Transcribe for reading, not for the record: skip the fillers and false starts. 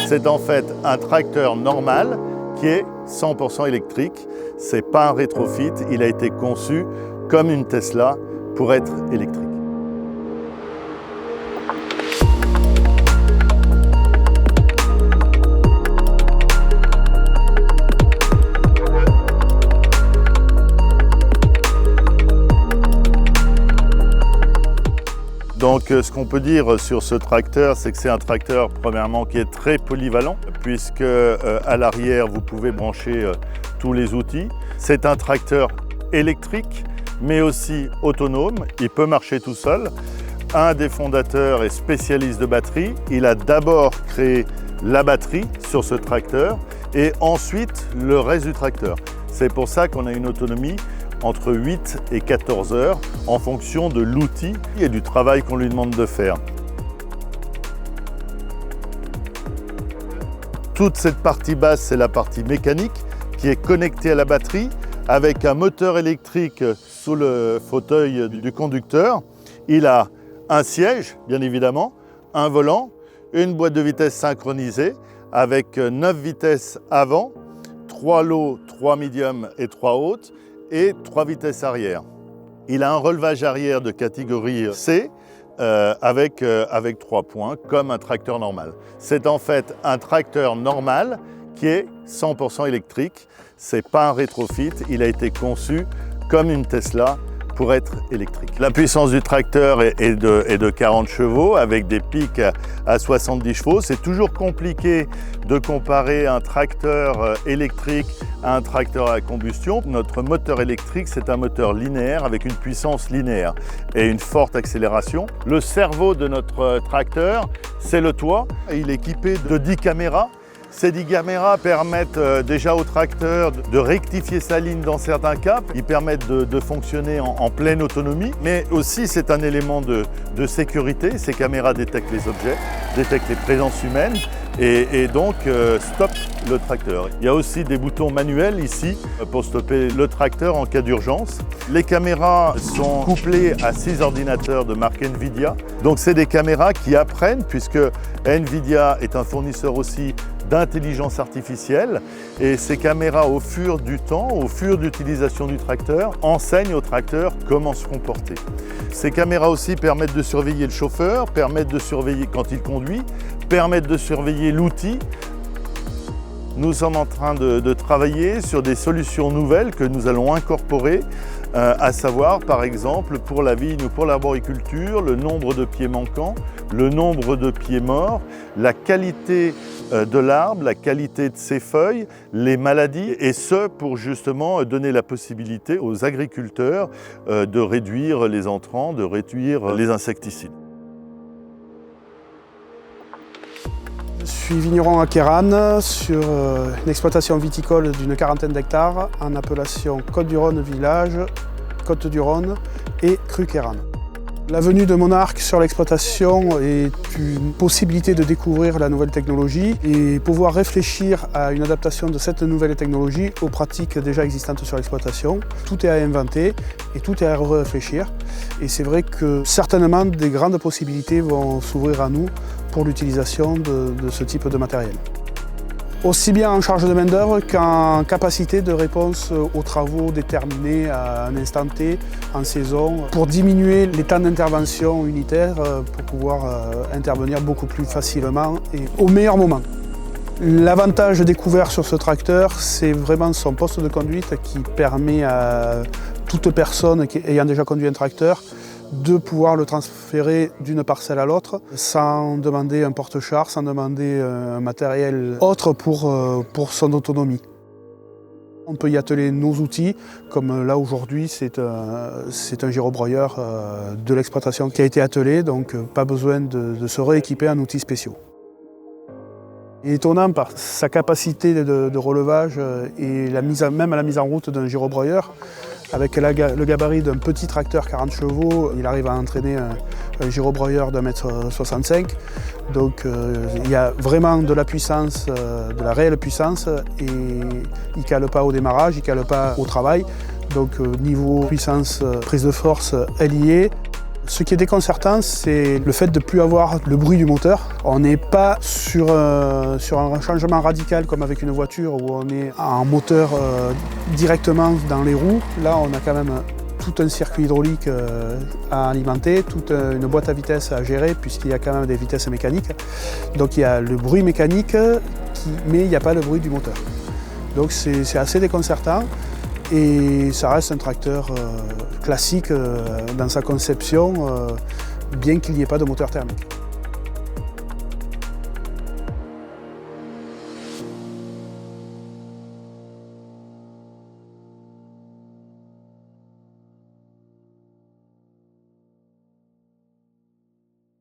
C'est en fait un tracteur normal qui est 100% électrique. Ce n'est pas un rétrofit, il a été conçu comme une Tesla pour être électrique. Donc ce qu'on peut dire sur ce tracteur, c'est que c'est un tracteur premièrement qui est très polyvalent puisque à l'arrière vous pouvez brancher tous les outils. C'est un tracteur électrique mais aussi autonome, il peut marcher tout seul. Un des fondateurs est spécialiste de batterie, il a d'abord créé la batterie sur ce tracteur et ensuite le reste du tracteur. C'est pour ça qu'on a une autonomie entre 8 et 14 heures en fonction de l'outil et du travail qu'on lui demande de faire. Toute cette partie basse, c'est la partie mécanique qui est connectée à la batterie avec un moteur électrique sous le fauteuil du conducteur. Il a un siège, bien évidemment, un volant, une boîte de vitesse synchronisée avec 9 vitesses avant, 3 low, 3 médium et 3 hautes, et 3 vitesses arrière. Il a un relevage arrière de catégorie C avec 3 points, comme un tracteur normal. C'est en fait un tracteur normal qui est 100% électrique. Ce n'est pas un rétrofit, il a été conçu comme une Tesla pour être électrique. La puissance du tracteur est de 40 chevaux avec des pics à 70 chevaux. C'est toujours compliqué de comparer un tracteur électrique à un tracteur à combustion. Notre moteur électrique, c'est un moteur linéaire avec une puissance linéaire et une forte accélération. Le cerveau de notre tracteur, c'est le toit. Il est équipé de 10 caméras. Ces 10 caméras permettent déjà au tracteur de rectifier sa ligne dans certains cas. Ils permettent de fonctionner en pleine autonomie, mais aussi c'est un élément de sécurité. Ces caméras détectent les objets, détectent les présences humaines et donc stoppent le tracteur. Il y a aussi des boutons manuels ici pour stopper le tracteur en cas d'urgence. Les caméras sont couplées à 6 ordinateurs de marque NVIDIA. Donc c'est des caméras qui apprennent puisque NVIDIA est un fournisseur aussi d'intelligence artificielle et ces caméras au fur du temps, au fur d'utilisation du tracteur, enseignent au tracteur comment se comporter. Ces caméras aussi permettent de surveiller le chauffeur, permettent de surveiller quand il conduit, permettent de surveiller l'outil. Nous sommes en train de travailler sur des solutions nouvelles que nous allons incorporer, à savoir par exemple pour la vigne ou pour l'arboriculture, le nombre de pieds manquants, le nombre de pieds morts, la qualité de l'arbre, la qualité de ses feuilles, les maladies, et ce pour justement donner la possibilité aux agriculteurs de réduire les intrants, de réduire les insecticides. Je suis vigneron à Queyranne sur une exploitation viticole d'une quarantaine d'hectares en appellation Côtes-du-Rhône Village, Côtes-du-Rhône et Cru Queyranne. La venue de Monarch sur l'exploitation est une possibilité de découvrir la nouvelle technologie et pouvoir réfléchir à une adaptation de cette nouvelle technologie aux pratiques déjà existantes sur l'exploitation. Tout est à inventer et tout est à réfléchir. Et c'est vrai que certainement des grandes possibilités vont s'ouvrir à nous pour l'utilisation de ce type de matériel. Aussi bien en charge de main-d'œuvre qu'en capacité de réponse aux travaux déterminés à un instant T, en saison, pour diminuer les temps d'intervention unitaires, pour pouvoir intervenir beaucoup plus facilement et au meilleur moment. L'avantage découvert sur ce tracteur, c'est vraiment son poste de conduite qui permet à toute personne ayant déjà conduit un tracteur de pouvoir le transférer d'une parcelle à l'autre sans demander un porte-char, sans demander un matériel autre pour son autonomie. On peut y atteler nos outils, comme là aujourd'hui c'est un gyrobroyeur de l'exploitation qui a été attelé, donc pas besoin de se rééquiper en outils spéciaux. Il est étonnant par sa capacité de relevage et même à la mise en route d'un gyrobroyeur. Avec le gabarit d'un petit tracteur 40 chevaux, il arrive à entraîner un gyrobroyeur d'1 m 65. Donc il y a vraiment de la puissance, de la réelle puissance, et il ne cale pas au démarrage, il ne cale pas au travail. Donc niveau puissance, prise de force, elle y est. Ce qui est déconcertant, c'est le fait de ne plus avoir le bruit du moteur. On n'est pas sur un changement radical comme avec une voiture où on est en moteur directement dans les roues. Là, on a quand même tout un circuit hydraulique à alimenter, toute une boîte à vitesse à gérer puisqu'il y a quand même des vitesses mécaniques. Donc il y a le bruit mécanique, mais il n'y a pas le bruit du moteur. Donc c'est assez déconcertant. Et ça reste un tracteur classique dans sa conception, bien qu'il n'y ait pas de moteur thermique.